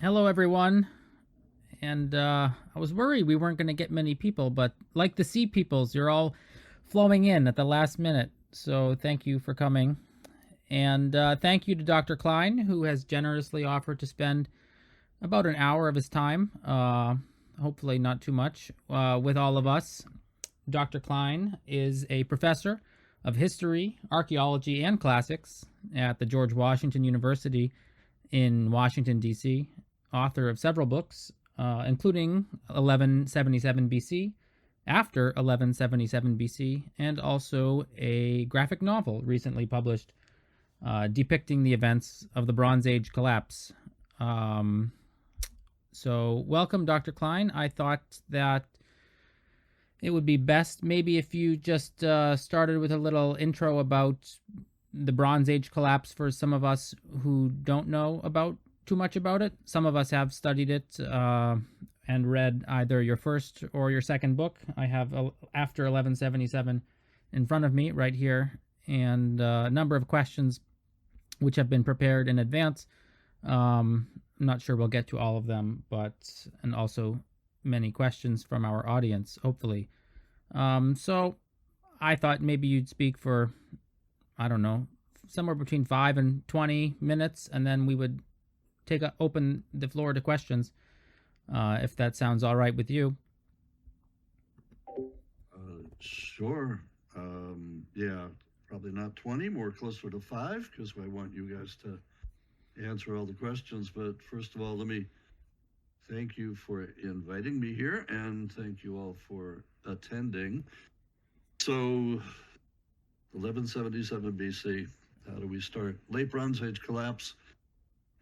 Hello, everyone. And I was worried we weren't going to get many people, but like the sea peoples, you're all flowing in at the last minute. So thank you for coming. And thank you to Dr. Cline, who has generously offered to spend about an hour of his time, hopefully not too much, with all of us. Dr. Cline is a professor of history, archaeology, and classics at the George Washington University in Washington, D.C., author of several books, including 1177 BC, after 1177 BC, and also a graphic novel recently published depicting the events of the Bronze Age collapse. Um, so, welcome, Dr. Cline. I thought that it would be best maybe if you just started with a little intro about the Bronze Age collapse for some of us who don't know about too much about it. Some of us have studied it and read either your first or your second book. I have After 1177 in front of me right here, and a number of questions which have been prepared in advance. I'm not sure we'll get to all of them, but and also many questions from our audience, hopefully. So I thought maybe you'd speak for, I don't know, somewhere between 5 and 20 minutes, and then we would open the floor to questions, if that sounds all right with you. Sure. Yeah, probably not 20, more closer to 5, because I want you guys to answer all the questions. But first of all, let me thank you for inviting me here, and thank you all for attending. So, 1177 BC, how do we start? Late Bronze Age collapse.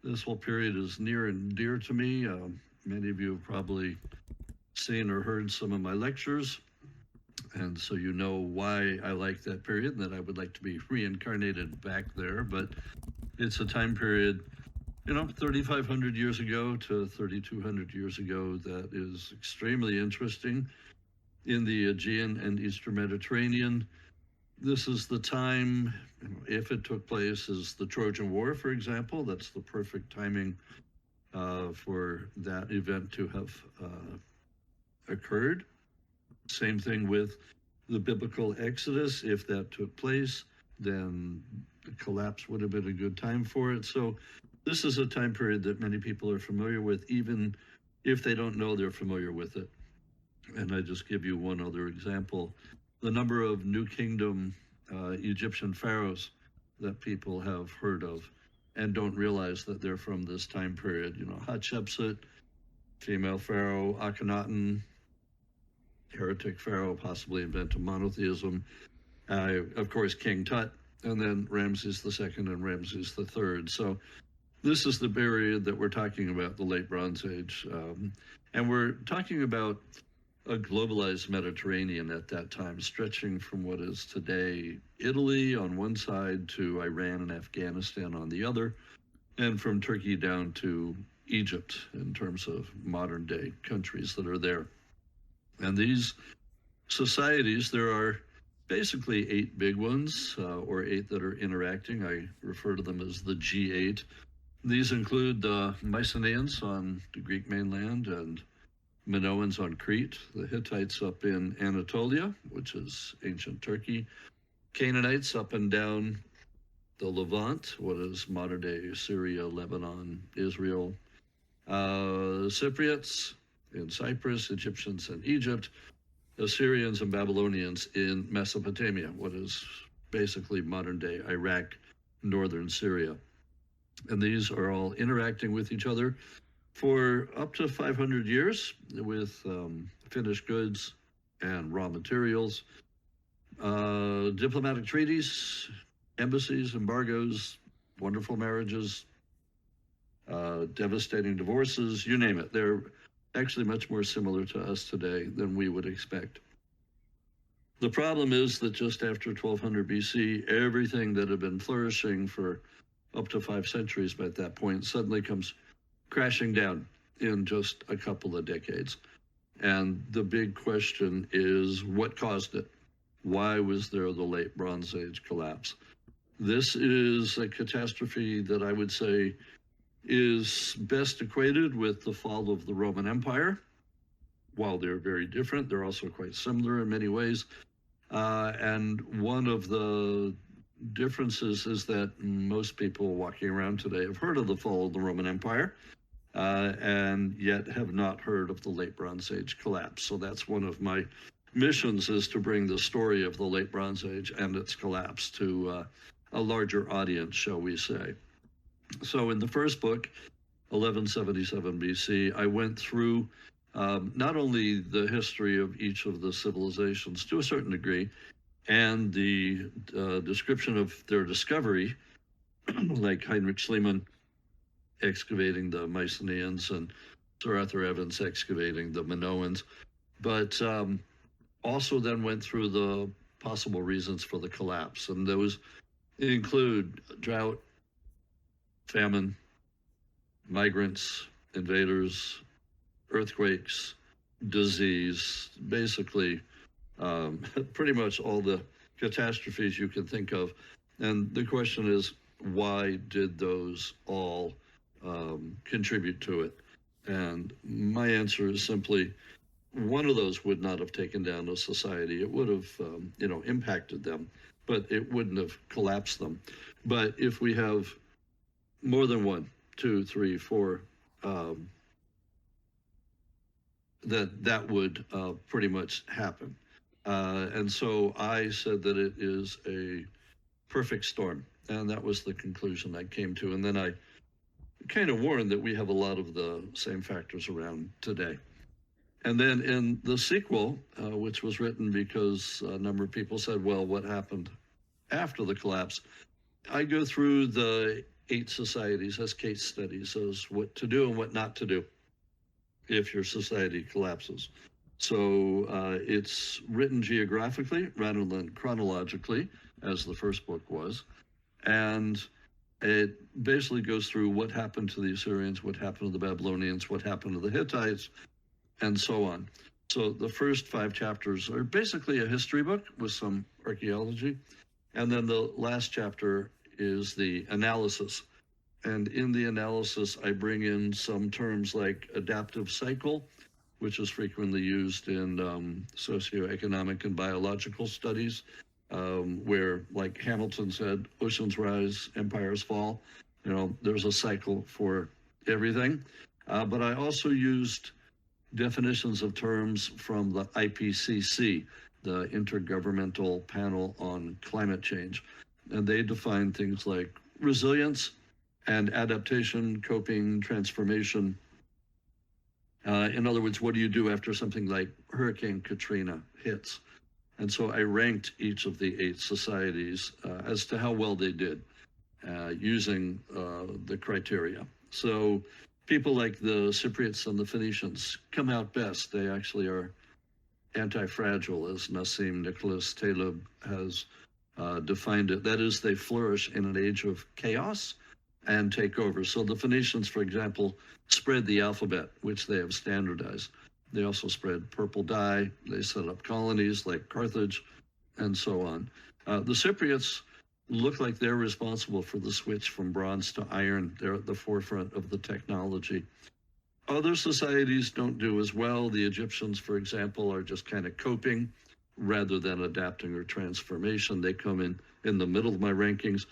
This whole period is near and dear to me. Many of you have probably seen or heard some of my lectures, and so you know why I like that period and that I would like to be reincarnated back there. But it's a time period, 3,500 years ago to 3,200 years ago, that is extremely interesting in the Aegean and Eastern Mediterranean. This is the time, if it took place, as the Trojan War, for example. That's the perfect timing for that event to have occurred. Same thing with the biblical Exodus. If that took place, then the collapse would have been a good time for it. So this is a time period that many people are familiar with, even if they don't know they're familiar with it. And I just give you one other example. The number of New Kingdom Egyptian pharaohs that people have heard of and don't realize that they're from this time period. Hatshepsut, female pharaoh, Akhenaten, heretic pharaoh, possibly invented monotheism. Of course, King Tut, and then Ramses II and Ramses III. So this is the period that we're talking about, the late Bronze Age. And we're talking about a globalized Mediterranean at that time, stretching from what is today Italy on one side to Iran and Afghanistan on the other, and from Turkey down to Egypt in terms of modern day countries that are there. And these societies, there are basically 8 big ones, or 8 that are interacting. I refer to them as the G8. These include the Mycenaeans on the Greek mainland and Minoans on Crete, the Hittites up in Anatolia, which is ancient Turkey, Canaanites up and down the Levant, what is modern day Syria, Lebanon, Israel, Cypriots in Cyprus, Egyptians in Egypt, Assyrians and Babylonians in Mesopotamia, what is basically modern day Iraq, northern Syria. And these are all interacting with each other for up to 500 years with finished goods and raw materials, diplomatic treaties, embassies, embargoes, wonderful marriages, devastating divorces, you name it. They're actually much more similar to us today than we would expect. The problem is that just after 1200 BC, everything that had been flourishing for up to 5 centuries by that point suddenly comes crashing down in just a couple of decades. And the big question is, what caused it? Why was there the late Bronze Age collapse? This is a catastrophe that I would say is best equated with the fall of the Roman Empire. While they're very different, they're also quite similar in many ways. And one of the differences is that most people walking around today have heard of the fall of the Roman Empire, and yet have not heard of the late Bronze Age collapse. So that's one of my missions, is to bring the story of the late Bronze Age and its collapse to a larger audience, shall we say. So in the first book, 1177 BC, I went through not only the history of each of the civilizations to a certain degree, and the description of their discovery, like Heinrich Schliemann excavating the Mycenaeans and Sir Arthur Evans excavating the Minoans, but also then went through the possible reasons for the collapse. And those include drought, famine, migrants, invaders, earthquakes, disease, basically pretty much all the catastrophes you can think of. And the question is, why did those all contribute to it? And my answer is simply, one of those would not have taken down a society. It would have, impacted them, but it wouldn't have collapsed them. But if we have more than 1, 2, 3, 4, that would pretty much happen. And so I said that it is a perfect storm. And that was the conclusion I came to. And then I kind of warned that we have a lot of the same factors around today. And then in the sequel, which was written because a number of people said, well, what happened after the collapse? I go through the 8 societies as case studies as what to do and what not to do if your society collapses. So it's written geographically rather than chronologically, as the first book was. And it basically goes through what happened to the Assyrians, what happened to the Babylonians, what happened to the Hittites, and so on. So the first 5 chapters are basically a history book with some archaeology. And then the last chapter is the analysis. And in the analysis, I bring in some terms like adaptive cycle, which is frequently used in socioeconomic and biological studies, where, like Hamilton said, oceans rise, empires fall. There's a cycle for everything. But I also used definitions of terms from the IPCC, the Intergovernmental Panel on Climate Change. And they define things like resilience and adaptation, coping, transformation. In other words, what do you do after something like Hurricane Katrina hits? And so I ranked each of the 8 societies as to how well they did using the criteria. So people like the Cypriots and the Phoenicians come out best. They actually are anti-fragile, as Nassim Nicholas Taleb has defined it. That is, they flourish in an age of chaos and take over. So the Phoenicians, for example, spread the alphabet, which they have standardized. They also spread purple dye. They set up colonies like Carthage and so on. The Cypriots look like they're responsible for the switch from bronze to iron. They're at the forefront of the technology. Other societies don't do as well. The Egyptians, for example, are just kind of coping rather than adapting or transformation. They come in the middle of my rankings.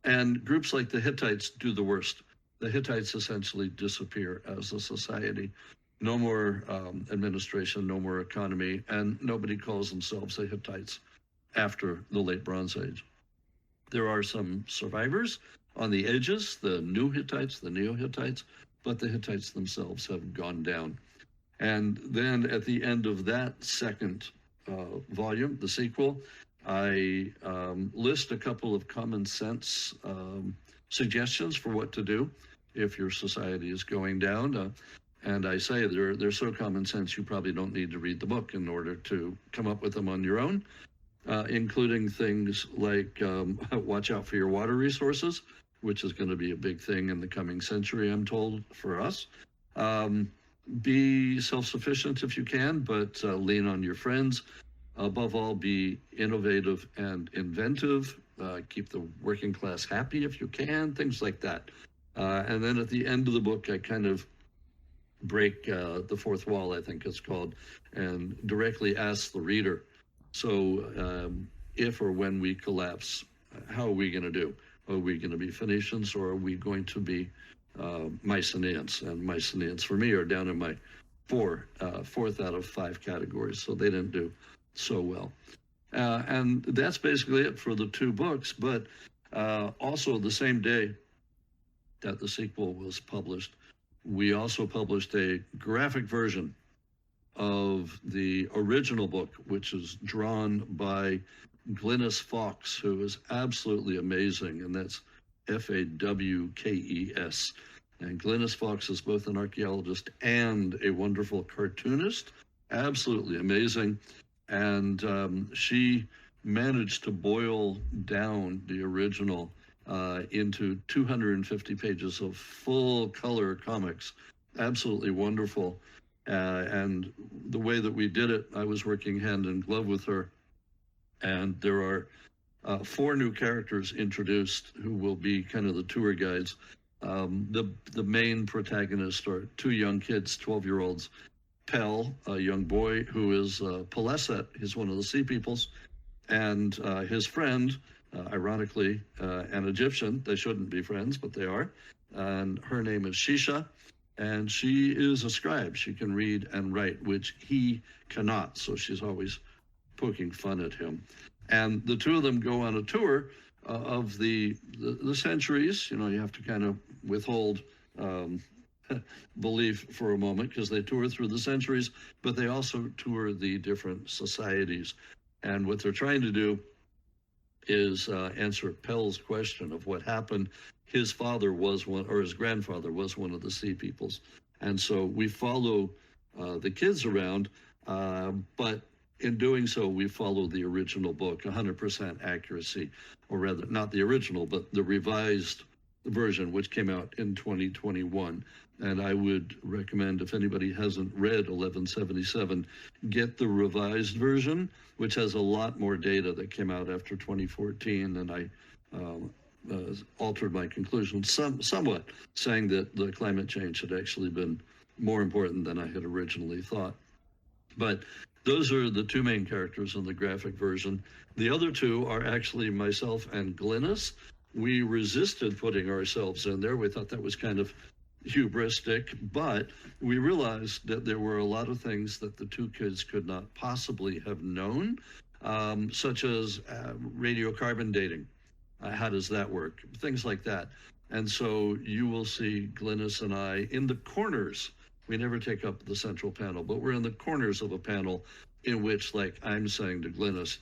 And groups like the Hittites do the worst. The Hittites essentially disappear as a society. No more administration, no more economy, and nobody calls themselves the Hittites after the late Bronze Age. There are some survivors on the edges, the new Hittites, the Neo-Hittites, but the Hittites themselves have gone down. And then at the end of that second volume, the sequel, I list a couple of common sense suggestions for what to do if your society is going down. And I say they're so common sense you probably don't need to read the book in order to come up with them on your own, including things like watch out for your water resources, which is going to be a big thing in the coming century, I'm told, for us. Be self-sufficient if you can, but lean on your friends. Above all, be innovative and inventive. Keep the working class happy if you can, things like that. And then at the end of the book, I kind of break the fourth wall, I think it's called, and directly ask the reader, so if or when we collapse, how are we going to do? Are we going to be Phoenicians, or are we going to be Mycenaeans? And Mycenaeans for me are down in my fourth out of 5 categories, so they didn't do so well. And that's basically it for the 2 books. But also the same day that the sequel was published, we also published a graphic version of the original book, which is drawn by Glynis Fawkes, who is absolutely amazing, and that's Fawkes. And Glynis Fawkes is both an archaeologist and a wonderful cartoonist, absolutely amazing. And she managed to boil down the original into 250 pages of full color comics. Absolutely wonderful. And the way that we did it, I was working hand in glove with her. And there are 4 new characters introduced who will be kind of the tour guides. The main protagonists are 2 young kids, 12-year-olds. Pell, a young boy who is Peleset, he's one of the sea peoples, and his friend, ironically, an Egyptian. They shouldn't be friends, but they are. And her name is Shisha, and she is a scribe. She can read and write, which he cannot, so she's always poking fun at him. And the 2 of them go on a tour of the centuries. You know, you have to kind of withhold belief for a moment, because they tour through the centuries, but they also tour the different societies. And what they're trying to do is answer Pell's question of what happened. His father was one, or his grandfather was one of the sea peoples. And so we follow the kids around, but in doing so, we follow the original book, 100% accuracy, or rather, not the original, but the revised version, which came out in 2021. And I would recommend, if anybody hasn't read 1177, get the revised version, which has a lot more data that came out after 2014. And I altered my conclusion somewhat, saying that the climate change had actually been more important than I had originally thought. But those are the 2 main characters in the graphic version. The other 2 are actually myself and Glynis. We resisted putting ourselves in there. We thought that was kind of hubristic, but we realized that there were a lot of things that the 2 kids could not possibly have known, such as radiocarbon dating. How does that work? Things like that. And so you will see Glynis and I in the corners. We never take up the central panel, but we're in the corners of a panel in which, like, I'm saying to Glynis,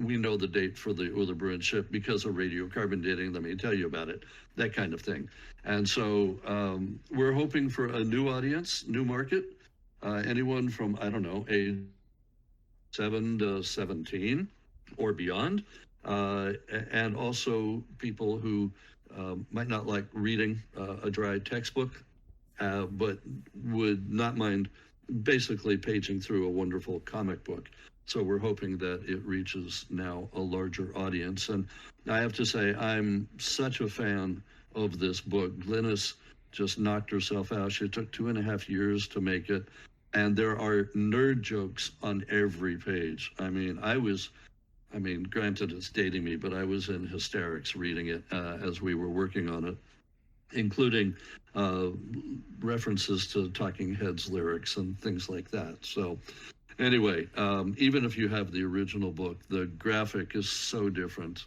we know the date for the Ulla ship because of radiocarbon dating. Let me tell you about it, that kind of thing. And so we're hoping for a new audience, new market, anyone from, I don't know, age 7 to 17 or beyond, and also people who might not like reading a dry textbook, but would not mind basically paging through a wonderful comic book. So we're hoping that it reaches now a larger audience. And I have to say, I'm such a fan of this book. Glynis just knocked herself out. She took 2.5 years to make it. And there are nerd jokes on every page. I mean, granted, it's dating me, but I was in hysterics reading it as we were working on it, including references to Talking Heads lyrics and things like that. So anyway, even if you have the original book, the graphic is so different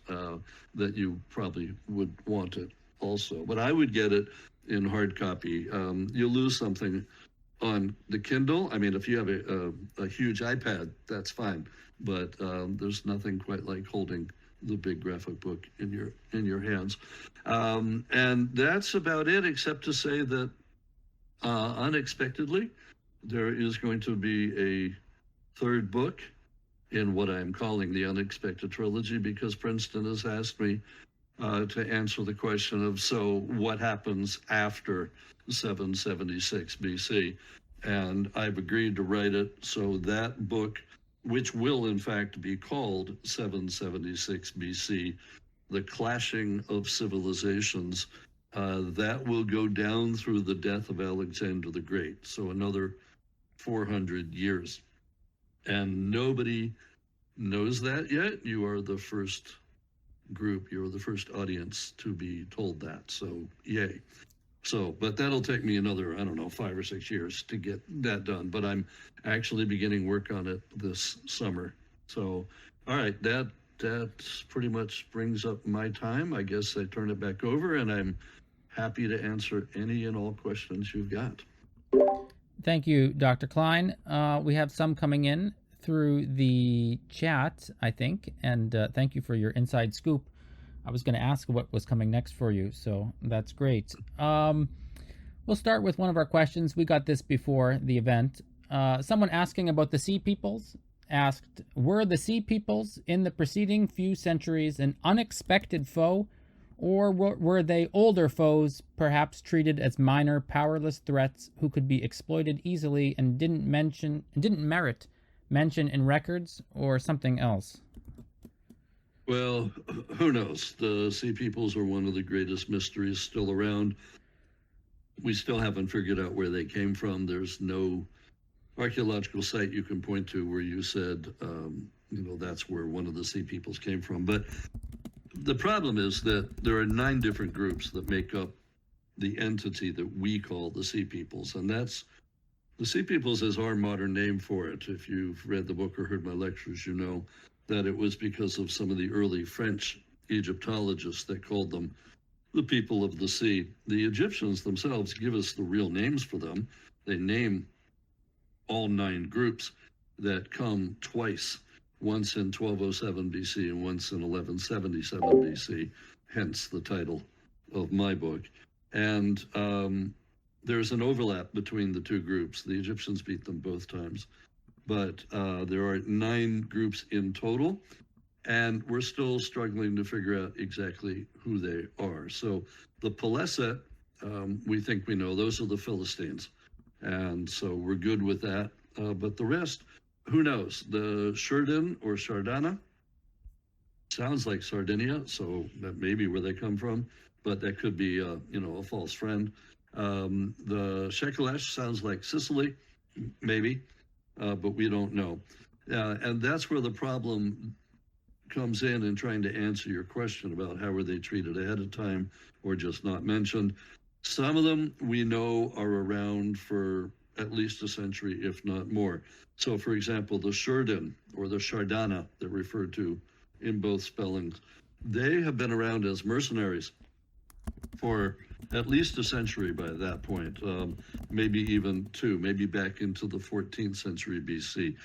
that you probably would want it also. But I would get it in hard copy. You lose something on the Kindle. I mean, if you have a huge iPad, that's fine. But there's nothing quite like holding the big graphic book in your hands. And that's about it, except to say that unexpectedly, there is going to be a 3rd book in what I'm calling the Unexpected Trilogy, because Princeton has asked me to answer the question of, so what happens after 776 BC? And I've agreed to write it, so that book, which will in fact be called 776 BC, the clashing of civilizations, that will go down through the death of Alexander the Great. So another 400 years. And nobody knows that yet. You are the first group, you're the first audience to be told that. So, yay. So, but that'll take me another, I don't know, 5 or 6 years to get that done. But I'm actually beginning work on it this summer. So, all right, that pretty much brings up my time. I guess I turn it back over, and I'm happy to answer any and all questions you've got. Thank you, Dr. Cline. We have some coming in through the chat, I think, and thank you for your inside scoop. I was going to ask what was coming next for you, so that's great. We'll start with one of our questions. We got this before the event. Someone asking about the Sea Peoples asked, were the Sea Peoples in the preceding few centuries an unexpected foe, or were they older foes, perhaps treated as minor, powerless threats who could be exploited easily and didn't merit mention in records, or something else? Well, who knows? The Sea Peoples are one of the greatest mysteries still around. We still haven't figured out where they came from. There's no archaeological site you can point to where you said, that's where one of the Sea Peoples came from. But the problem is that there are 9 different groups that make up the entity that we call the Sea Peoples. And that's, the Sea Peoples is our modern name for it. If you've read the book or heard my lectures, you know that it was because of some of the early French Egyptologists that called them the people of the sea. The Egyptians themselves give us the real names for them. They name all 9 groups that come twice, once in 1207 BC and once in 1177 BC, hence the title of my book. And there's an overlap between the 2 groups. The Egyptians beat them both times. But there are 9 groups in total, and we're still struggling to figure out exactly who they are. So the Peleset, we think we know, those are the Philistines. And so we're good with that. But the rest, who knows? The Shurden or Shardana sounds like Sardinia, so that may be where they come from, but that could be, a false friend. The Shekelesh sounds like Sicily, maybe. But we don't know. And that's where the problem comes in trying to answer your question about how were they treated ahead of time or just not mentioned. Some of them we know are around for at least a century, if not more. So, for example, the Shurden or the Shardana, they're referred to in both spellings, they have been around as mercenaries for at least a century by that point, maybe even 2, maybe back into the 14th century BC.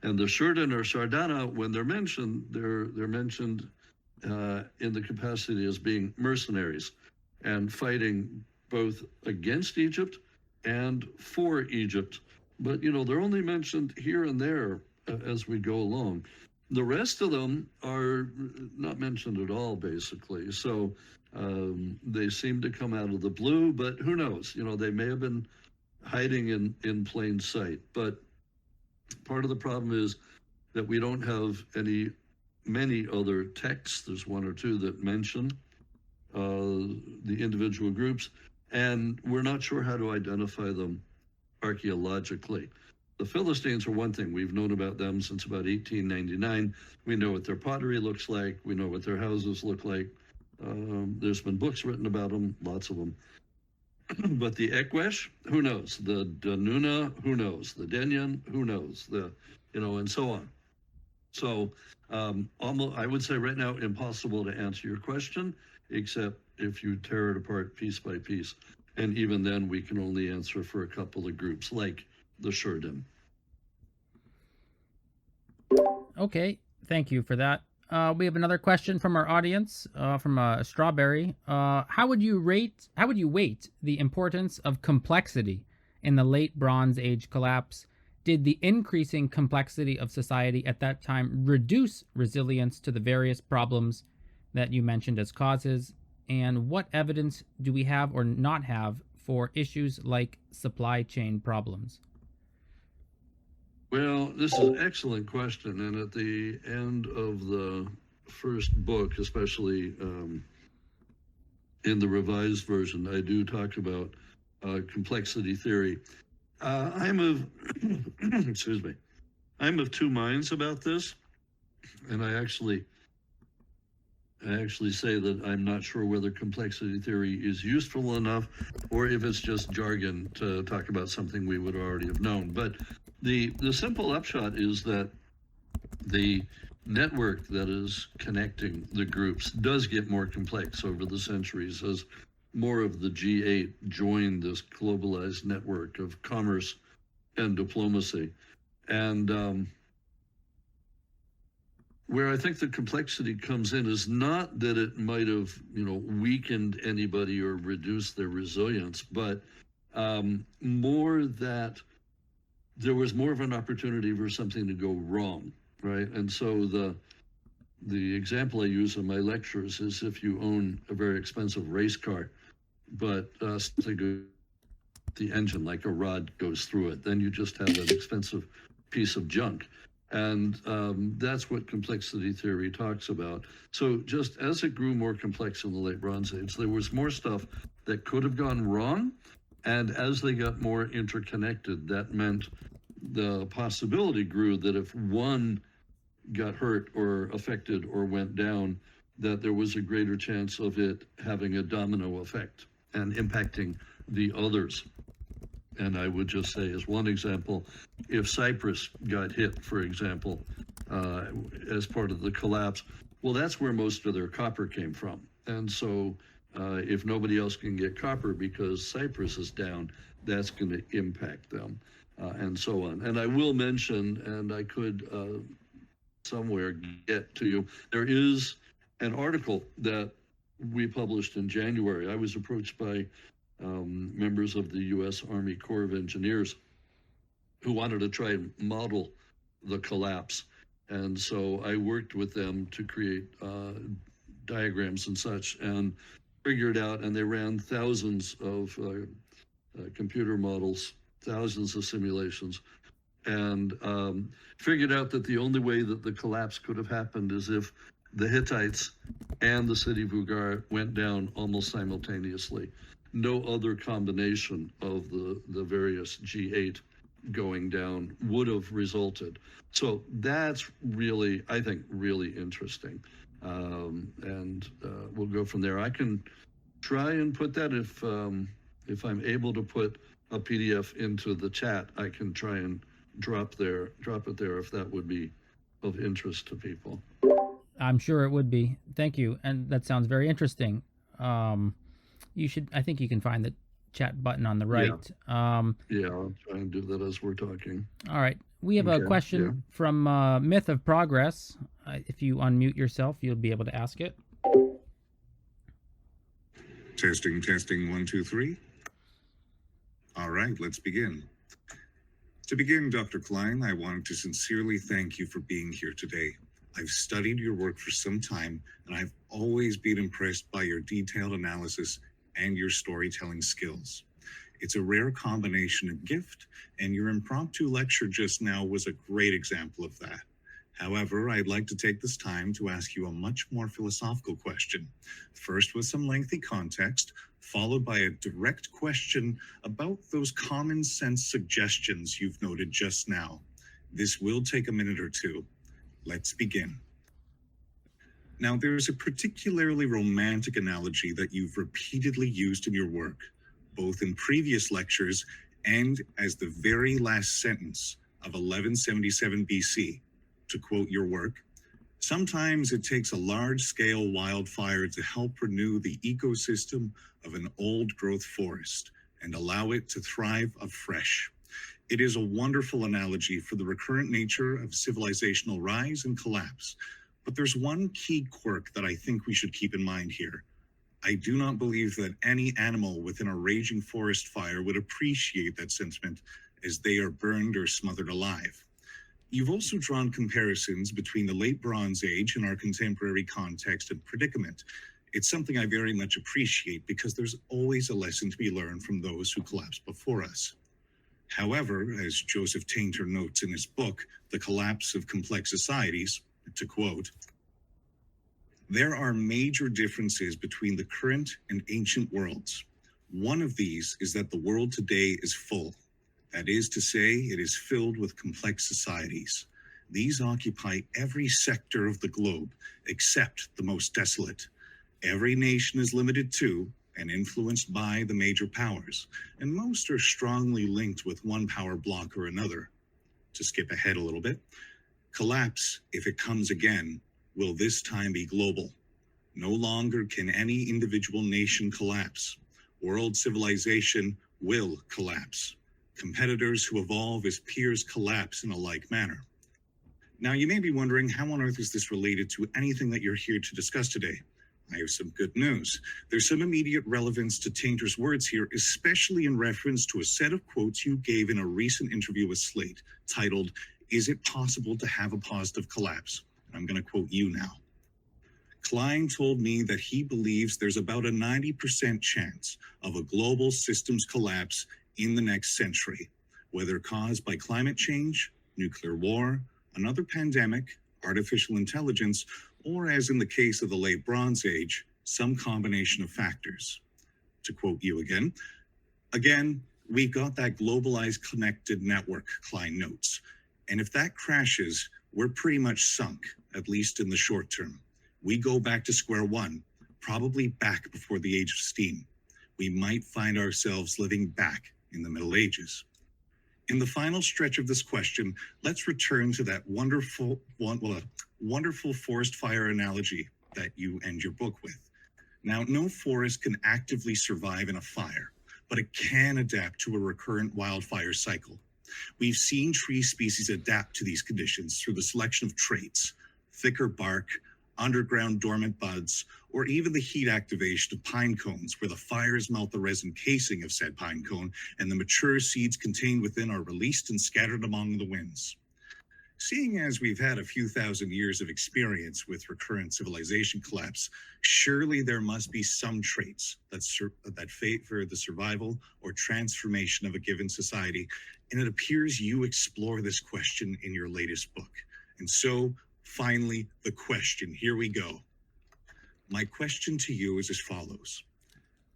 And the Shurden or Shardana, when they're mentioned, they're mentioned in the capacity as being mercenaries and fighting both against Egypt and for Egypt. But, they're only mentioned here and there as we go along. The rest of them are not mentioned at all, basically. So they seem to come out of the blue, but who knows? They may have been hiding in plain sight. But part of the problem is that we don't have many other texts. There's 1 or 2 that mention the individual groups, and we're not sure how to identify them archaeologically. The Philistines are one thing. We've known about them since about 1899. We know what their pottery looks like. We know what their houses look like. There's been books written about them, lots of them. But the Ekwesh, who knows? The Danuna, who knows? The Denyan, who knows? And so on. So I would say right now, impossible to answer your question, except if you tear it apart piece by piece. And even then, we can only answer for a couple of groups, like the Shurden. Okay, thank you for that. We have another question from our audience, from Strawberry. How would you weight the importance of complexity in the late Bronze Age collapse? Did the increasing complexity of society at that time reduce resilience to the various problems that you mentioned as causes? And what evidence do we have or not have for issues like supply chain problems? Well, this is an excellent question. And at the end of the first book, especially in the revised version, I do talk about complexity theory. I'm of, excuse me, I'm of two minds about this, and I actually say that I'm not sure whether complexity theory is useful enough or if it's just jargon to talk about something we would already have known. But the simple upshot is that the network that is connecting the groups does get more complex over the centuries as more of the G8 join this globalized network of commerce and diplomacy. And where I think the complexity comes in is not that it might have, weakened anybody or reduced their resilience, but more that there was more of an opportunity for something to go wrong, right? And so the example I use in my lectures is if you own a very expensive race car, but the engine, like a rod, goes through it, then you just have an expensive piece of junk. And that's what complexity theory talks about. So just as it grew more complex in the late Bronze Age, there was more stuff that could have gone wrong. And as they got more interconnected, that meant the possibility grew that if one got hurt or affected or went down, that there was a greater chance of it having a domino effect and impacting the others. And I would just say, as one example, if Cyprus got hit, for example, as part of the collapse, well, that's where most of their copper came from. And so if nobody else can get copper because Cyprus is down, that's going to impact them, and so on. And I will mention, and I could somewhere get to you, there is an article that we published in January. I was approached by members of the U.S. Army Corps of Engineers who wanted to try and model the collapse. And so I worked with them to create diagrams and such, and figured out, and they ran thousands of computer models, thousands of simulations, and figured out that the only way that the collapse could have happened is if the Hittites and the city of Ugar went down almost simultaneously. No other combination of the various G8 going down would have resulted. So that's really, I think, really interesting. And we'll go from there. I can try and put that if I'm able to put a PDF into the chat. I can try and drop it there if that would be of interest to people. I'm sure it would be. Thank you. And that sounds very interesting. I think you can find the chat button on the right. Yeah, I'll try and do that as we're talking. All right. We have a question from Myth of Progress. If you unmute yourself, you'll be able to ask it. Testing, 1, 2, 3. All right, let's begin. To begin, Dr. Cline, I wanted to sincerely thank you for being here today. I've studied your work for some time, and I've always been impressed by your detailed analysis and your storytelling skills. It's a rare combination of gift, and your impromptu lecture just now was a great example of that. However, I'd like to take this time to ask you a much more philosophical question, first with some lengthy context, followed by a direct question about those common sense suggestions you've noted just now. This will take a minute or two. Let's begin. Now, there's a particularly romantic analogy that you've repeatedly used in your work, both in previous lectures and as the very last sentence of 1177 BC. To quote your work, sometimes it takes a large-scale wildfire to help renew the ecosystem of an old-growth forest and allow it to thrive afresh. It is a wonderful analogy for the recurrent nature of civilizational rise and collapse. But there's one key quirk that I think we should keep in mind here. I do not believe that any animal within a raging forest fire would appreciate that sentiment as they are burned or smothered alive. You've also drawn comparisons between the late Bronze Age and our contemporary context and predicament. It's something I very much appreciate because there's always a lesson to be learned from those who collapsed before us. However, as Joseph Tainter notes in his book, The Collapse of Complex Societies, to quote, There are major differences between the current and ancient worlds. One of these is that the world today is full. That is to say, it is filled with complex societies. These occupy every sector of the globe, except the most desolate. Every nation is limited to and influenced by the major powers, and most are strongly linked with one power block or another. To skip ahead a little bit, collapse, if it comes again, will this time be global. No longer can any individual nation collapse. World civilization will collapse. Competitors who evolve as peers collapse in a like manner. Now, you may be wondering, how on earth is this related to anything that you're here to discuss today? I have some good news. There's some immediate relevance to Tainter's words here, especially in reference to a set of quotes you gave in a recent interview with Slate, titled, "Is it possible to have a positive collapse?" I'm going to quote you now. Cline told me that he believes there's about a 90% chance of a global systems collapse in the next century, whether caused by climate change, nuclear war, another pandemic, artificial intelligence, or, as in the case of the late Bronze Age, some combination of factors. To quote you again, we've got that globalized connected network, Cline notes. And if that crashes, we're pretty much sunk, at least in the short term. We go back to square one, probably back before the age of steam. We might find ourselves living back in the Middle Ages. In the final stretch of this question, let's return to that wonderful forest fire analogy that you end your book with. Now, no forest can actively survive in a fire, but it can adapt to a recurrent wildfire cycle. We've seen tree species adapt to these conditions through the selection of traits, thicker bark, underground dormant buds, or even the heat activation of pine cones, where the fires melt the resin casing of said pine cone, and the mature seeds contained within are released and scattered among the winds. Seeing as we've had a few thousand years of experience with recurrent civilization collapse, surely there must be some traits that favor the survival or transformation of a given society, and it appears you explore this question in your latest book. And so, finally, the question. Here we go. My question to you is as follows.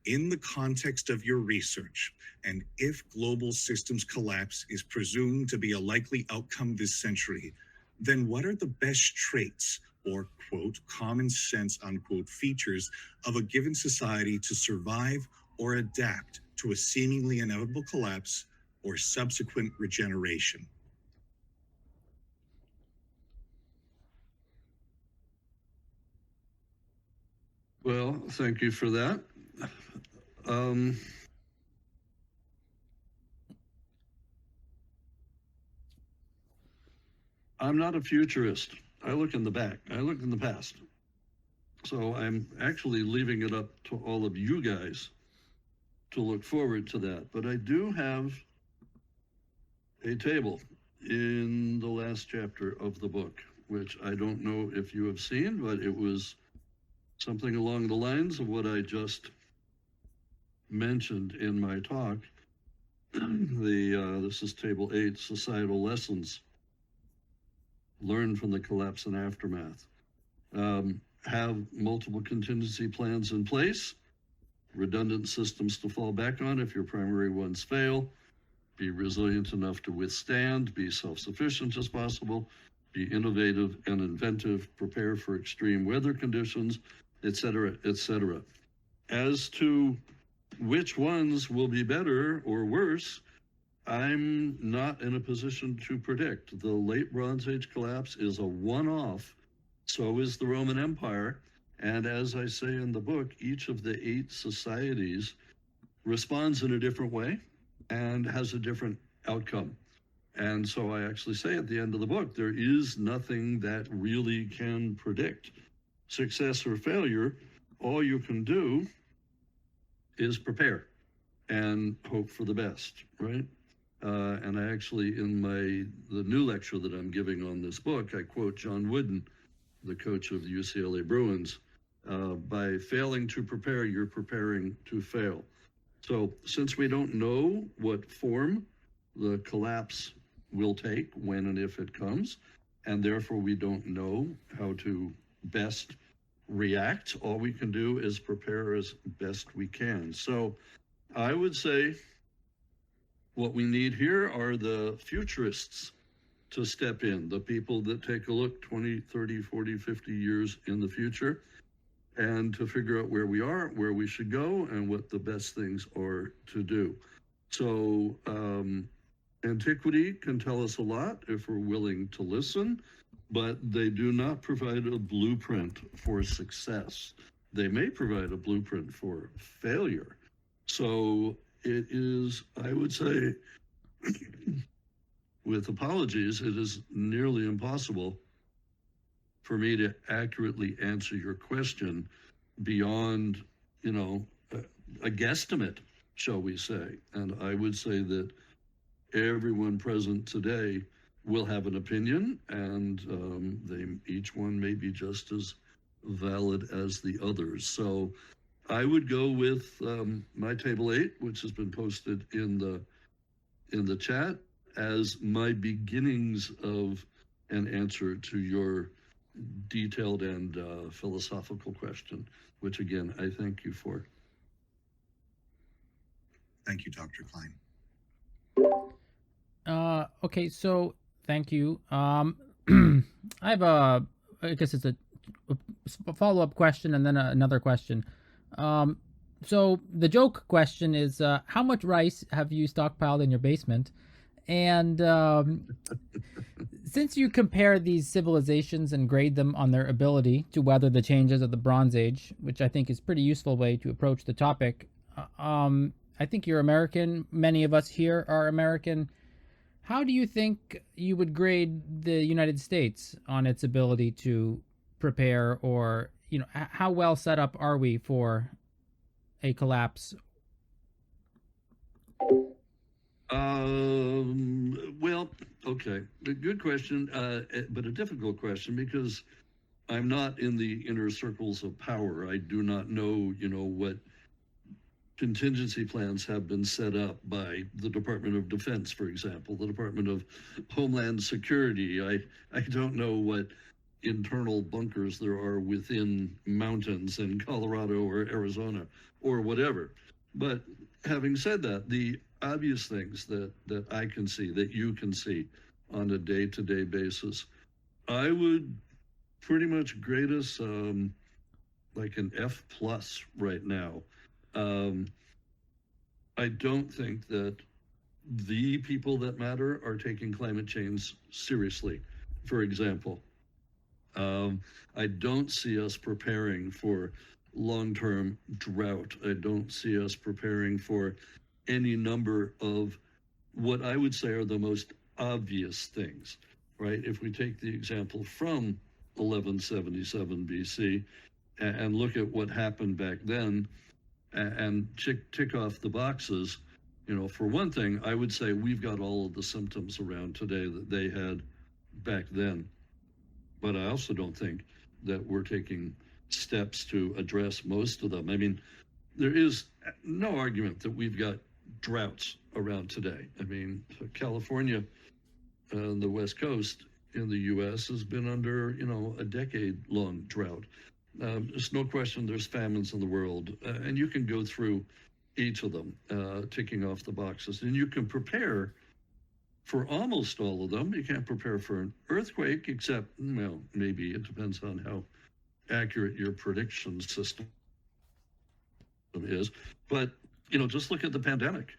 In the context of your research, and if global systems collapse is presumed to be a likely outcome this century, then what are the best traits or, quote, common sense, unquote, features of a given society to survive or adapt to a seemingly inevitable collapse or subsequent regeneration? Well, thank you for that. I'm not a futurist. I look in the back. I look in the past. So I'm actually leaving it up to all of you guys to look forward to that. But I do have a table in the last chapter of the book, which I don't know if you have seen, but it was something along the lines of what I just mentioned in my talk. This is table 8, societal lessons learned from the collapse and aftermath. Have multiple contingency plans in place, redundant systems to fall back on if your primary ones fail, be resilient enough to withstand, be self-sufficient as possible, be innovative and inventive, prepare for extreme weather conditions, etc., etc. As to which ones will be better or worse, I'm not in a position to predict. The late Bronze Age collapse is a one-off. So is the Roman Empire. And as I say in the book, each of the 8 societies responds in a different way and has a different outcome. And so I actually say at the end of the book, there is nothing that really can predict success or failure. All you can do is prepare and hope for the best, right? And I actually, in the new lecture that I'm giving on this book, I quote John Wooden, the coach of the UCLA Bruins, by failing to prepare, you're preparing to fail. So since we don't know what form the collapse will take when and if it comes, and therefore we don't know how to best react. All we can do is prepare as best we can. So I would say what we need here are the futurists to step in, the people that take a look 20, 30, 40, 50 years in the future, and to figure out where we are, where we should go, and what the best things are to do. So antiquity can tell us a lot if we're willing to listen, but they do not provide a blueprint for success. They may provide a blueprint for failure. So it is, I would say, with apologies, it is nearly impossible for me to accurately answer your question beyond, a guesstimate, shall we say. And I would say that everyone present today will have an opinion, and each one may be just as valid as the others. So I would go with my table 8, which has been posted in the chat, as my beginnings of an answer to your detailed and philosophical question, which again, I thank you for. Thank you, Dr. Cline. Okay, so thank you. I have I guess it's a follow-up question and then another question. So the joke question is, how much rice have you stockpiled in your basement? And since you compare these civilizations and grade them on their ability to weather the changes of the Bronze Age, which I think is a pretty useful way to approach the topic, I think you're American. Many of us here are American. How do you think you would grade the United States on its ability to prepare, or, how well set up are we for a collapse? Well, okay. A good question, but a difficult question, because I'm not in the inner circles of power. I do not know, what contingency plans have been set up by the Department of Defense, for example, the Department of Homeland Security. I don't know what internal bunkers there are within mountains in Colorado or Arizona or whatever. But having said that, the obvious things that I can see, that you can see on a day-to-day basis, I would pretty much grade us like an F+ right now. I don't think that the people that matter are taking climate change seriously. For example, I don't see us preparing for long-term drought. I don't see us preparing for any number of what I would say are the most obvious things, right? If we take the example from 1177 BC and look at what happened back then and tick off the boxes, for one thing, I would say we've got all of the symptoms around today that they had back then. But I also don't think that we're taking steps to address most of them. I mean, there is no argument that we've got droughts around today. I mean, California and the West Coast in the U.S. has been under, a decade-long drought. There's no question there's famines in the world, and you can go through each of them, ticking off the boxes, and you can prepare for almost all of them. You can't prepare for an earthquake, except, maybe it depends on how accurate your prediction system is. But, just look at the pandemic.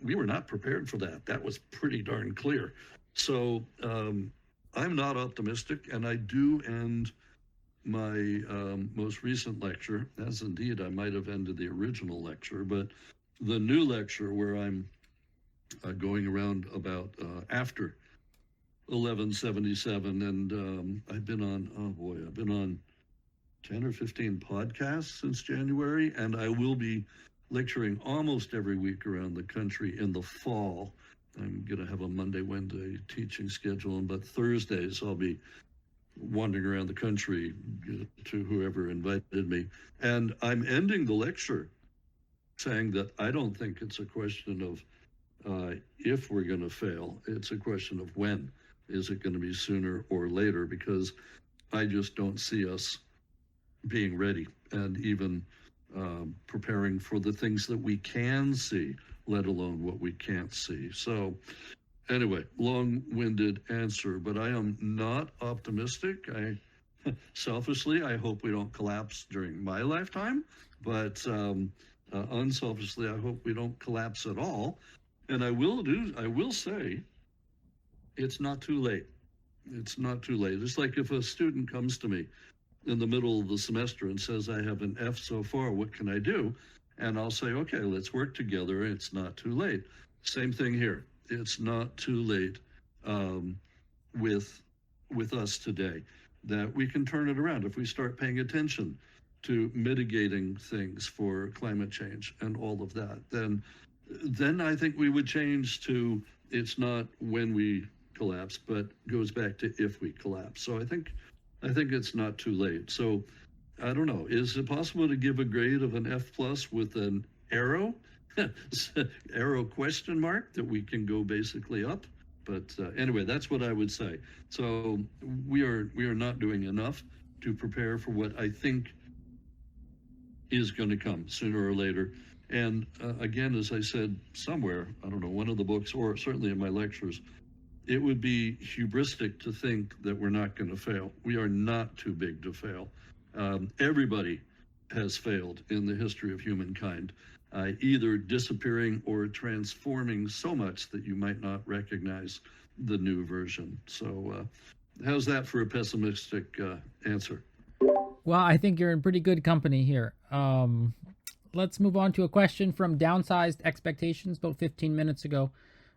We were not prepared for that. That was pretty darn clear. So I'm not optimistic, and I do end my most recent lecture, as indeed I might have ended the original lecture, but the new lecture where I'm going around about after 1177, and I've been on 10 or 15 podcasts since January, and I will be lecturing almost every week around the country in the fall. I'm going to have a Monday, Wednesday teaching schedule, but Thursdays I'll be wandering around the country to whoever invited me. And I'm ending the lecture saying that I don't think it's a question of if we're going to fail. It's a question of when. Is it going to be sooner or later? Because I just don't see us being ready and even preparing for the things that we can see, let alone what we can't see. So anyway, long-winded answer, but I am not optimistic. Selfishly, I hope we don't collapse during my lifetime, but unselfishly, I hope we don't collapse at all. And I will say, it's not too late. It's not too late. It's like if a student comes to me in the middle of the semester and says, I have an F so far, what can I do? And I'll say, okay, let's work together. It's not too late. Same thing here. It's not too late with us today, that we can turn it around if we start paying attention to mitigating things for climate change and all of that. Then I think we would change to, it's not when we collapse, but goes back to if we collapse. So I think it's not too late. So I don't know, is it possible to give a grade of an F plus with an arrow? Arrow question mark, that we can go basically up? But anyway, that's what I would say. So we are not doing enough to prepare for what I think is going to come sooner or later. And again, as I said somewhere, I don't know, one of the books, or certainly in my lectures, it would be hubristic to think that we're not going to fail. We are not too big to fail. Everybody has failed in the history of humankind, either disappearing or transforming so much that you might not recognize the new version. So how's that for a pessimistic answer? Well, I think you're in pretty good company here. Let's move on to a question from Downsized Expectations, about 15 minutes ago.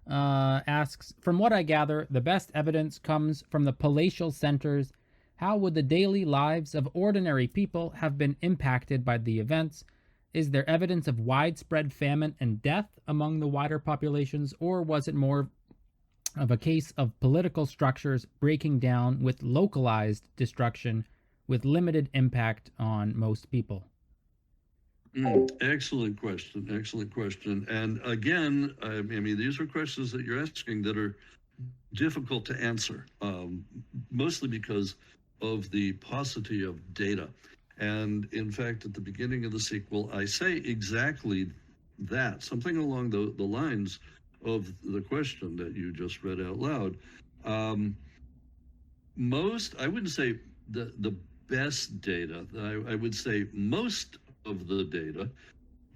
Asks, from what I gather, the best evidence comes from the palatial centers. How would the daily lives of ordinary people have been impacted by the events? Is there evidence of widespread famine and death among the wider populations, or was it more of a case of political structures breaking down with localized destruction with limited impact on most people? Excellent question. And again, I mean, these are questions that you're asking that are difficult to answer, mostly because of the paucity of data. And in fact, at the beginning of the sequel, I say exactly that, something along the lines of the question that you just read out loud. I wouldn't say the best data, I would say most of the data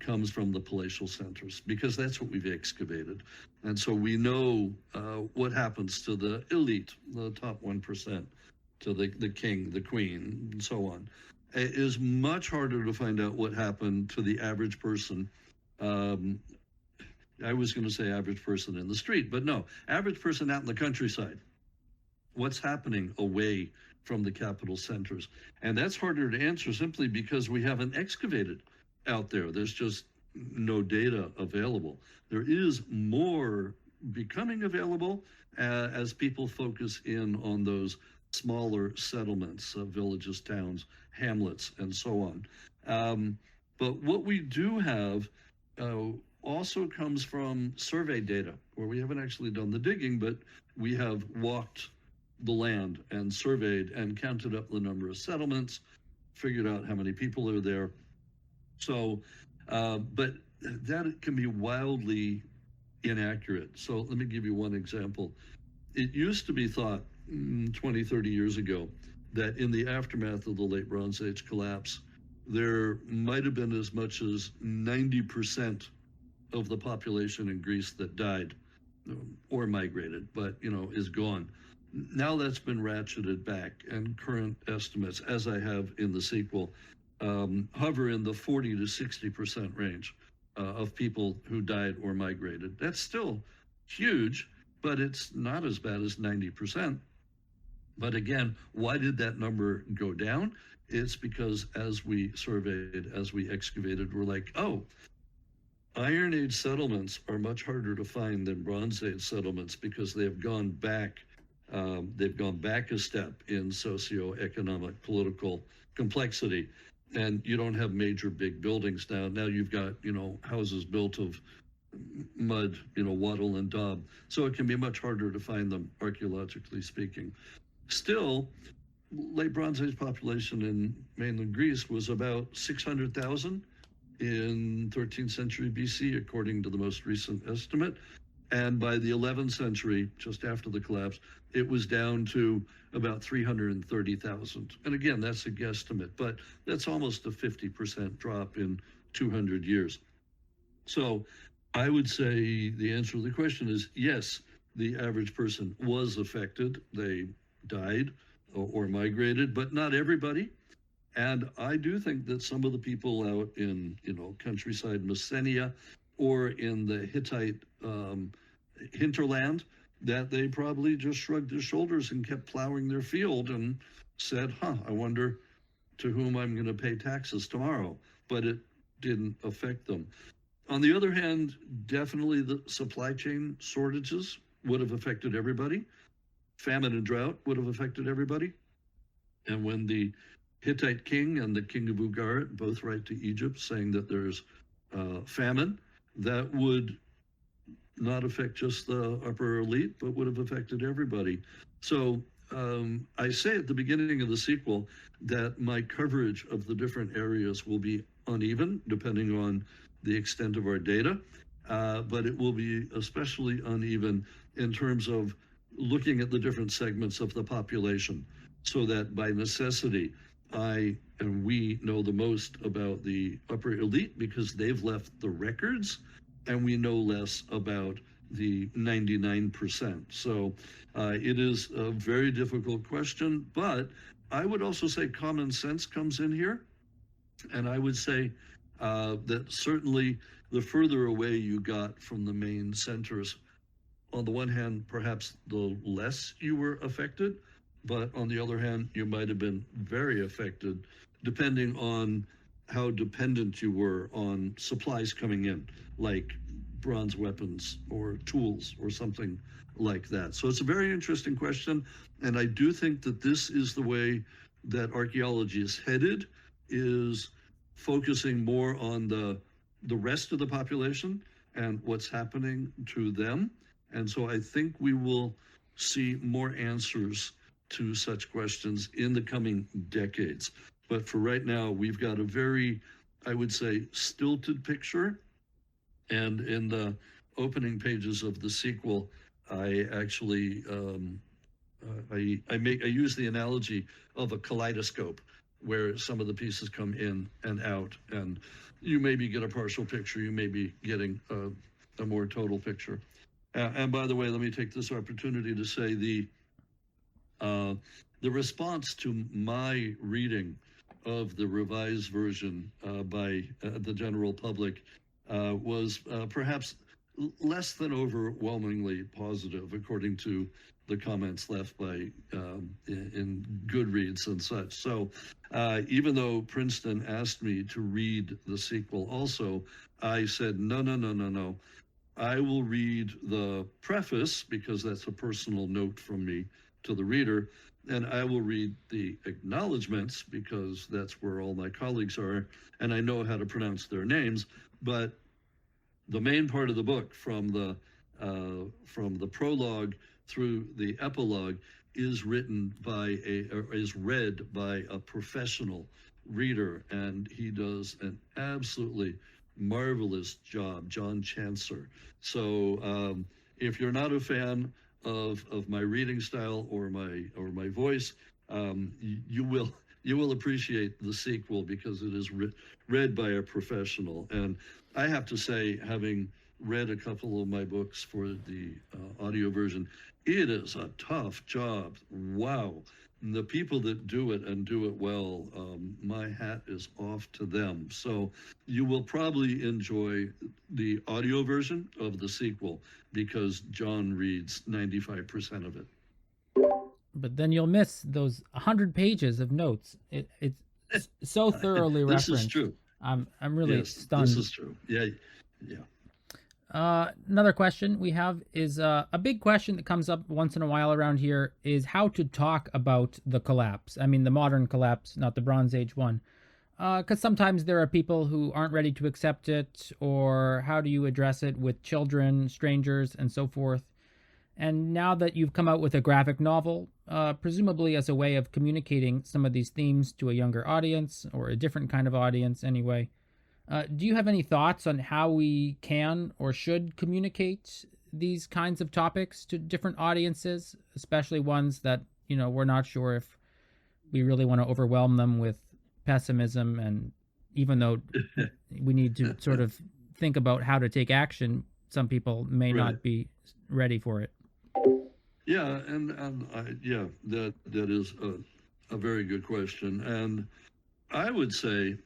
comes from the palatial centers, because that's what we've excavated. And so we know what happens to the elite, the top 1%, to the king, the queen, and so on. It is much harder to find out what happened to the average person. I was going to say average person in the street, but no, average person out in the countryside. What's happening away from the capital centers? And that's harder to answer simply because we haven't excavated out there. There's just no data available. There is more becoming available as people focus in on those smaller settlements, villages, towns, hamlets, and so on. But what we do have also comes from survey data, where we haven't actually done the digging, but we have walked the land and surveyed and counted up the number of settlements, figured out how many people are there. So, but that can be wildly inaccurate. So let me give you one example. It used to be thought 20, 30 years ago that in the aftermath of the late Bronze Age collapse, there might have been as much as 90% of the population in Greece that died or migrated, but is gone. Now that's been ratcheted back, and current estimates, as I have in the sequel, hover in the 40 to 60% range of people who died or migrated. That's still huge, but it's not as bad as 90%. But again, why did that number go down? It's because as we surveyed, as we excavated, we're like, oh, Iron Age settlements are much harder to find than Bronze Age settlements because they've gone back a step in socioeconomic, political complexity. And you don't have major big buildings now. Now you've got, houses built of mud, wattle and daub. So it can be much harder to find them, archaeologically speaking. Still, late Bronze Age population in mainland Greece was about 600,000 in 13th century BC, according to the most recent estimate. And by the 11th century, just after the collapse, it was down to about 330,000. And again, that's a guesstimate, but that's almost a 50% drop in 200 years. So I would say the answer to the question is yes, the average person was affected. They died or migrated, but not everybody. And I do think that some of the people out in, countryside Messenia or in the Hittite hinterland, that they probably just shrugged their shoulders and kept plowing their field and said, I wonder to whom I'm going to pay taxes tomorrow. But it didn't affect them. On the other hand, definitely the supply chain shortages would have affected everybody. Famine and drought would have affected everybody. And when the Hittite king and the king of Ugarit both write to Egypt saying that there's famine, that would not affect just the upper elite, but would have affected everybody. So I say at the beginning of the sequel that my coverage of the different areas will be uneven depending on the extent of our data, but it will be especially uneven in terms of looking at the different segments of the population, so that by necessity, I and we know the most about the upper elite because they've left the records, and we know less about the 99%. So it is a very difficult question, but I would also say common sense comes in here. And I would say that certainly the further away you got from the main centers, on the one hand, perhaps the less you were affected, but on the other hand, you might have been very affected depending on how dependent you were on supplies coming in, like bronze weapons or tools or something like that. So it's a very interesting question. And I do think that this is the way that archaeology is headed, is focusing more on the rest of the population and what's happening to them. And so I think we will see more answers to such questions in the coming decades. But for right now, we've got a very, I would say, stilted picture. And in the opening pages of the sequel, I actually, I use the analogy of a kaleidoscope where some of the pieces come in and out, and you maybe get a partial picture, you may be getting a more total picture. And by the way, let me take this opportunity to say the response to my reading of the revised version by the general public was perhaps less than overwhelmingly positive, according to the comments left by in Goodreads and such. So even though Princeton asked me to read the sequel also, I said, no. I will read the preface because that's a personal note from me to the reader, and I will read the acknowledgments because that's where all my colleagues are, and I know how to pronounce their names. But the main part of the book, from the prologue through the epilogue, is read by a professional reader, and he does an absolutely marvelous job, John Chancellor. So if you're not a fan of my reading style or my voice, you will appreciate the sequel because it is read by a professional. And I have to say, having read a couple of my books for the audio version, it is a tough job. Wow. And the people that do it and do it well, my hat is off to them. So you will probably enjoy the audio version of the sequel because John reads 95% of it. But then you'll miss those 100 pages of notes. It's so thoroughly referenced. This is true. I'm really stunned. This is true. Yeah. Another question we have is a big question that comes up once in a while around here is how to talk about the collapse. I mean, the modern collapse, not the Bronze Age one. Because sometimes there are people who aren't ready to accept it, or how do you address it with children, strangers, and so forth. And now that you've come out with a graphic novel, presumably as a way of communicating some of these themes to a younger audience or a different kind of audience anyway. Do you have any thoughts on how we can or should communicate these kinds of topics to different audiences, especially ones that, we're not sure if we really want to overwhelm them with pessimism, and even though we need to sort of think about how to take action, some people may Right. not be ready for it. Yeah, and yeah, that is a very good question, and I would say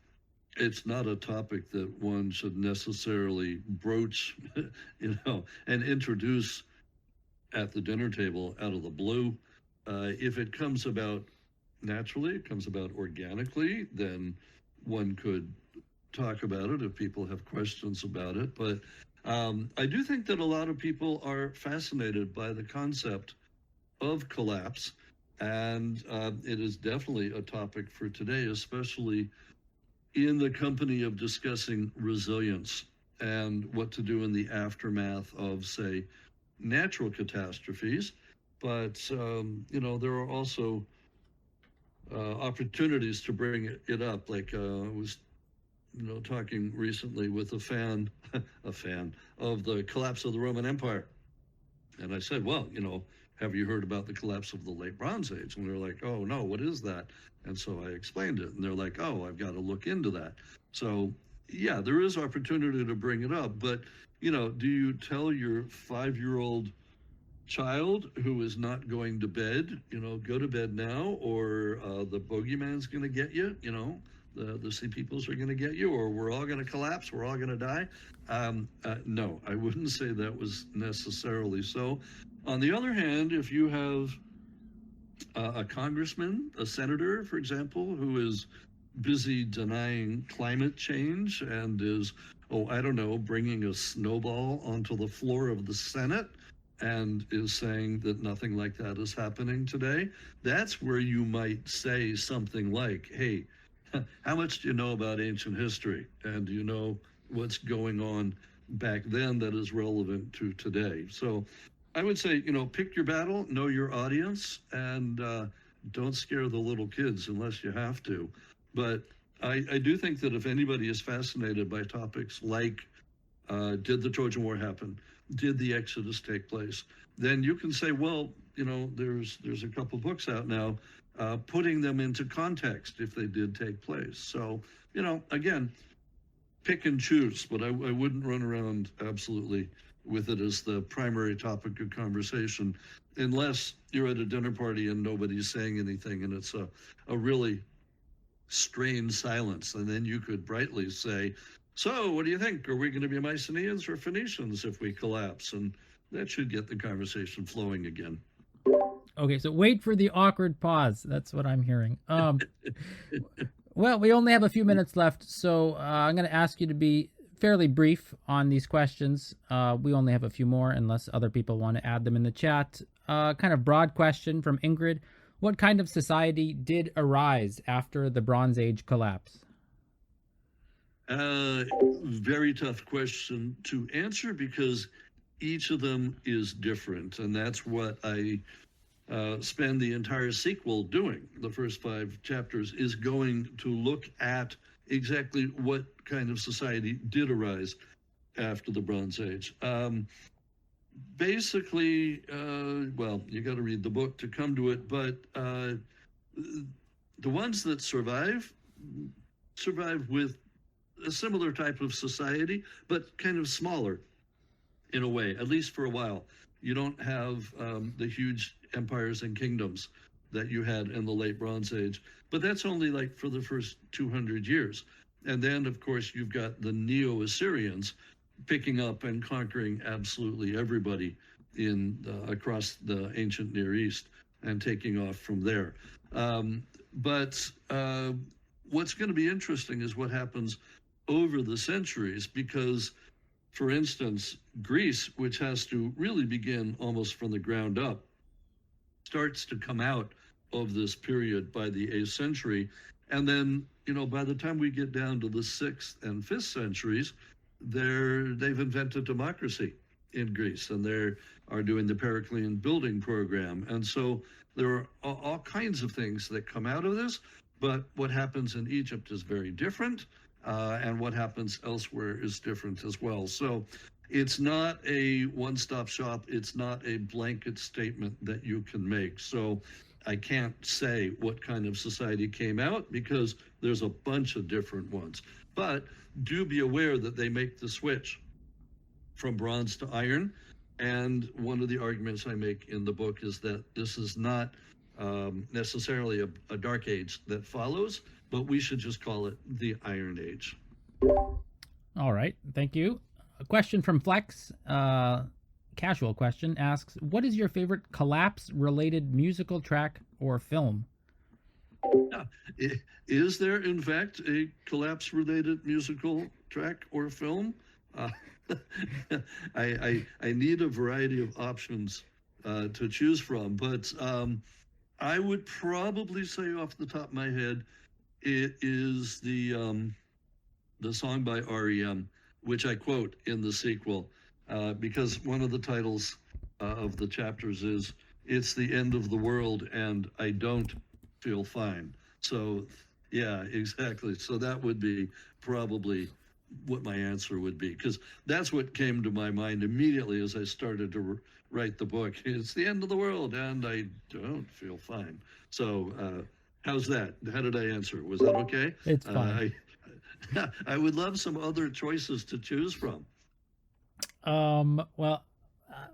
it's not a topic that one should necessarily broach, and introduce at the dinner table out of the blue. If it comes about naturally, it comes about organically, then one could talk about it if people have questions about it. But I do think that a lot of people are fascinated by the concept of collapse, and it is definitely a topic for today, especially in the company of discussing resilience and what to do in the aftermath of, say, natural catastrophes. But there are also opportunities to bring it up. Like I was, talking recently with a fan of the collapse of the Roman Empire, and I said, well, have you heard about the collapse of the late Bronze Age? And they're like, oh no, what is that? And so I explained it, and they're like, oh, I've got to look into that. So yeah, there is opportunity to bring it up, but do you tell your 5-year-old child who is not going to bed, go to bed now, or the bogeyman's going to get you, the sea peoples are going to get you, or we're all going to collapse, we're all going to die? No, I wouldn't say that was necessarily so. On the other hand, if you have a congressman, a senator, for example, who is busy denying climate change and is, bringing a snowball onto the floor of the Senate and is saying that nothing like that is happening today, that's where you might say something like, hey, how much do you know about ancient history? And do you know what's going on back then that is relevant to today? So I would say, pick your battle, know your audience, and don't scare the little kids unless you have to. But I do think that if anybody is fascinated by topics like, did the Trojan War happen? Did the Exodus take place? Then you can say, well, there's a couple books out now putting them into context if they did take place. So, again, pick and choose, but I wouldn't run around absolutely with it as the primary topic of conversation, unless you're at a dinner party and nobody's saying anything and it's a really strained silence. And then you could brightly say, so what do you think? Are we going to be Mycenaeans or Phoenicians if we collapse? And that should get the conversation flowing again. Okay, so wait for the awkward pause. That's what I'm hearing. Well, we only have a few minutes left, so I'm going to ask you to be fairly brief on these questions. We only have a few more unless other people want to add them in the chat. Kind of broad question from Ingrid. What kind of society did arise after the Bronze Age collapse? Very tough question to answer because each of them is different. And that's what I spend the entire sequel doing. The first 5 chapters is going to look at exactly what kind of society did arise after the Bronze Age. Basically, well, you got to read the book to come to it, but the ones that survive with a similar type of society, but kind of smaller in a way, at least for a while. You don't have the huge empires and kingdoms that you had in the late Bronze Age, but that's only like for the first 200 years. And then, of course, you've got the Neo-Assyrians picking up and conquering absolutely everybody across the ancient Near East and taking off from there. But what's going to be interesting is what happens over the centuries, because, for instance, Greece, which has to really begin almost from the ground up, starts to come out of this period by the 8th century. And then, by the time we get down to the 6th and 5th centuries, they've invented democracy. in Greece, and they are doing the Periclean building program. And so there are all kinds of things that come out of this, but what happens in Egypt is very different, and what happens elsewhere is different as well. So it's not a one-stop shop. It's not a blanket statement that you can make. So I can't say what kind of society came out because there's a bunch of different ones. But do be aware that they make the switch from bronze to iron. And one of the arguments I make in the book is that this is not necessarily a dark age that follows, but we should just call it the Iron Age. All right, thank you. A question from Flex, casual question, asks, what is your favorite collapse-related musical track or film? Is there, in fact, a collapse-related musical track or film? I need a variety of options to choose from, but I would probably say off the top of my head, it is the song by REM, which I quote in the sequel, because one of the titles of the chapters is, "It's the end of the world and I don't feel fine." So yeah, exactly. So that would be probably what my answer would be, because that's what came to my mind immediately as I started to write the book. It's the end of the world and I don't feel fine. So how's that? How did I answer? Was that okay? It's fine. I would love some other choices to choose from. Well,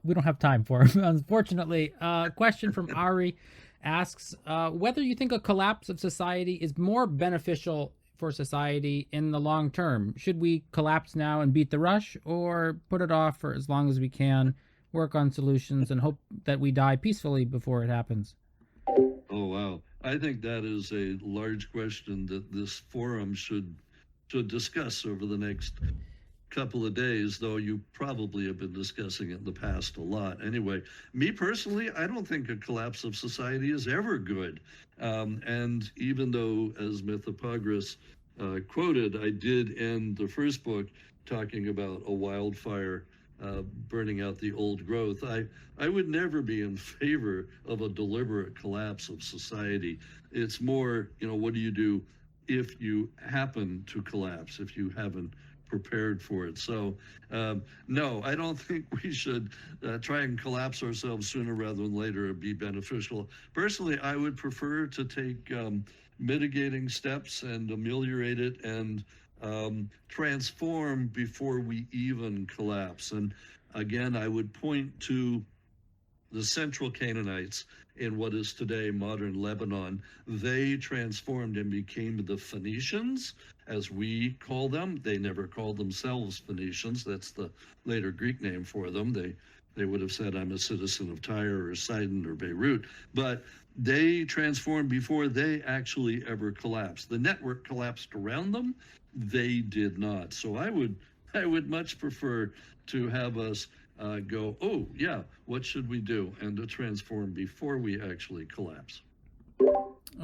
we don't have time for it, unfortunately. Question from Ari asks whether you think a collapse of society is more beneficial for society in the long term. Should we collapse now and beat the rush, or put it off for as long as we can, work on solutions, and hope that we die peacefully before it happens? Oh, wow. I think that is a large question that this forum should discuss over the next couple of days, though you probably have been discussing it in the past a lot. Anyway, me personally, I don't think a collapse of society is ever good. And even though, as Mythopogrus quoted, I did end the first book talking about a wildfire burning out the old growth, I would never be in favor of a deliberate collapse of society. It's more, what do you do if you happen to collapse, if you haven't prepared for it? So no, I don't think we should try and collapse ourselves sooner rather than later. It'd be beneficial. Personally, I would prefer to take mitigating steps and ameliorate it and transform before we even collapse. And again, I would point to the Central Canaanites in what is today modern Lebanon. They transformed and became the Phoenicians, as we call them. They never called themselves Phoenicians. That's the later Greek name for them. They would have said, I'm a citizen of Tyre or Sidon or Beirut. But they transformed before they actually ever collapsed. The network collapsed around them. They did not. So I would much prefer to have us go, oh, yeah, what should we do? And to transform before we actually collapse.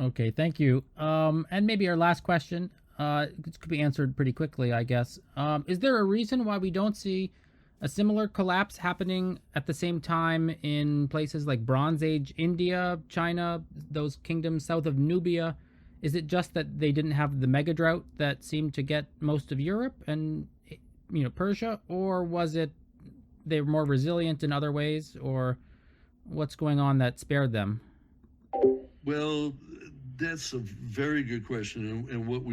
Okay, thank you. And maybe our last question, this could be answered pretty quickly, I guess. Is there a reason why we don't see a similar collapse happening at the same time in places like Bronze Age India, China, those kingdoms south of Nubia? Is it just that they didn't have the mega drought that seemed to get most of Europe and Persia, or was it they were more resilient in other ways, or what's going on that spared them? Well, that's a very good question, and what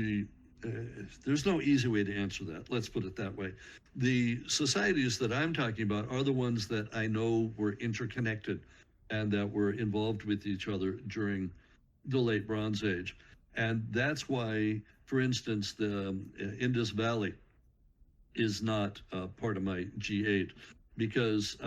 there's no easy way to answer that. Let's put it that way. The societies that I'm talking about are the ones that I know were interconnected and that were involved with each other during the late Bronze Age. And that's why, for instance, the Indus Valley is not part of my G8, because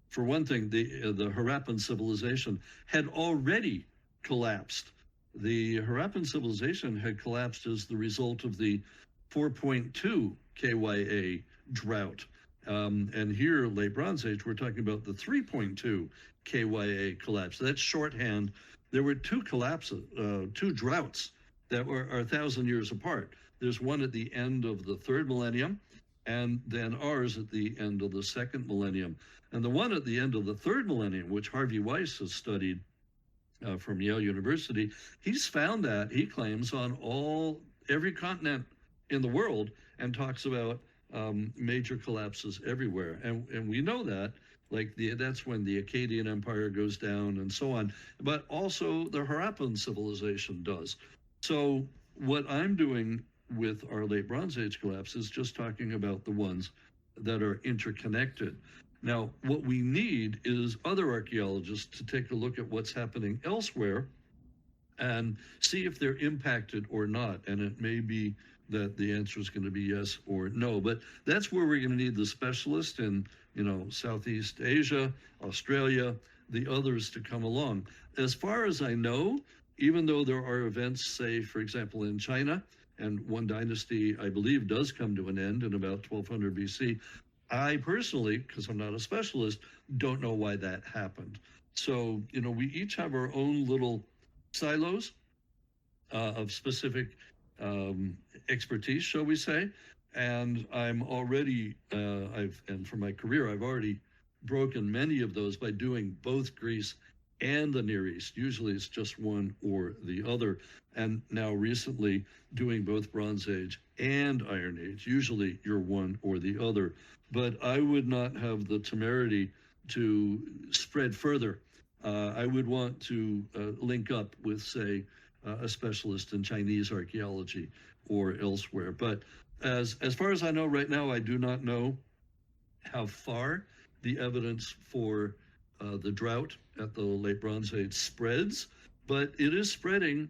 for one thing, the Harappan civilization had already collapsed. The Harappan civilization had collapsed as the result of the 4.2 KYA drought. And here, late Bronze Age, we're talking about the 3.2 KYA collapse. That's shorthand. There were two collapses, two droughts that are 1,000 years apart. There's one at the end of the third millennium, and then ours at the end of the second millennium. And the one at the end of the third millennium, which Harvey Weiss has studied from Yale University, he's found that, he claims, on every continent in the world, and talks about major collapses everywhere. And we know that, like that's when the Akkadian Empire goes down and so on, but also the Harappan civilization does. So what I'm doing with our late Bronze Age collapse is just talking about the ones that are interconnected. Now, what we need is other archaeologists to take a look at what's happening elsewhere and see if they're impacted or not. And it may be that the answer is going to be yes or no. But that's where we're going to need the specialists in, Southeast Asia, Australia, the others to come along. As far as I know, even though there are events, say, for example, in China, and one dynasty, I believe, does come to an end in about 1200 BC, I personally, because I'm not a specialist, don't know why that happened. So, we each have our own little silos of specific expertise, shall we say. And I'm already, and for my career, I've already broken many of those by doing both Greece and the Near East. Usually it's just one or the other. And now recently doing both Bronze Age and Iron Age. Usually you're one or the other. But I would not have the temerity to spread further. I would want to link up with, say, a specialist in Chinese archaeology or elsewhere. But as far as I know right now, I do not know how far the evidence for the drought at the late Bronze Age spreads, but it is spreading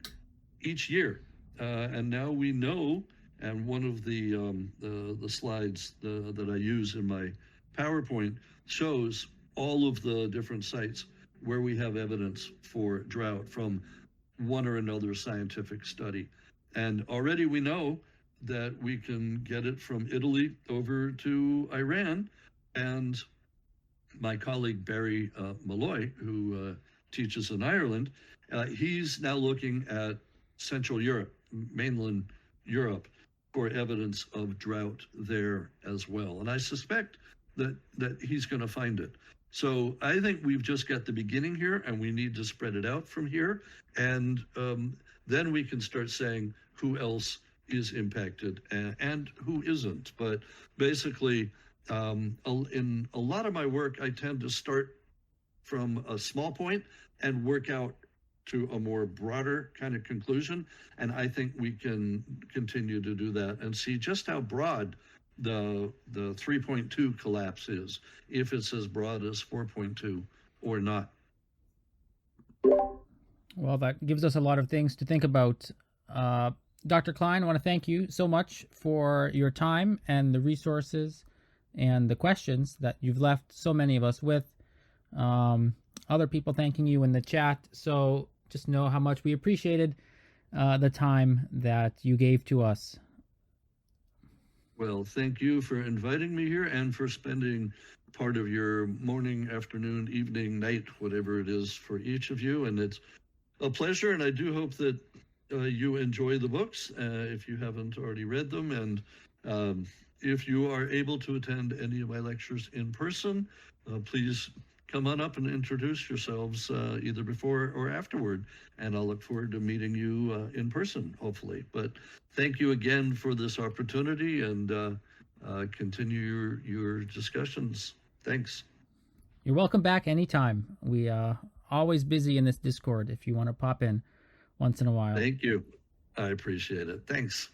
each year. And now we know, and one of the slides that I use in my PowerPoint shows all of the different sites where we have evidence for drought from one or another scientific study. And already we know that we can get it from Italy over to Iran. And my colleague Barry Malloy, who teaches in Ireland, he's now looking at Central Europe, mainland Europe, for evidence of drought there as well. And I suspect that he's going to find it. So I think we've just got the beginning here, and we need to spread it out from here. And then we can start saying who else is impacted and who isn't. But basically, in a lot of my work, I tend to start from a small point and work out to a more broader kind of conclusion. And I think we can continue to do that and see just how broad the 3.2 collapse is, if it's as broad as 4.2 or not. Well, that gives us a lot of things to think about. Dr. Cline, I want to thank you so much for your time and the resources and the questions that you've left so many of us with. Other people thanking you in the chat. So just know how much we appreciated the time that you gave to us. Well, thank you for inviting me here and for spending part of your morning, afternoon, evening, night, whatever it is for each of you. And it's a pleasure. And I do hope that you enjoy the books if you haven't already read them. And if you are able to attend any of my lectures in person, please come on up and introduce yourselves either before or afterward. And I'll look forward to meeting you in person, hopefully. But thank you again for this opportunity, and continue your discussions. Thanks. You're welcome back anytime. We always busy in this Discord if you want to pop in once in a while. Thank you. I appreciate it. Thanks.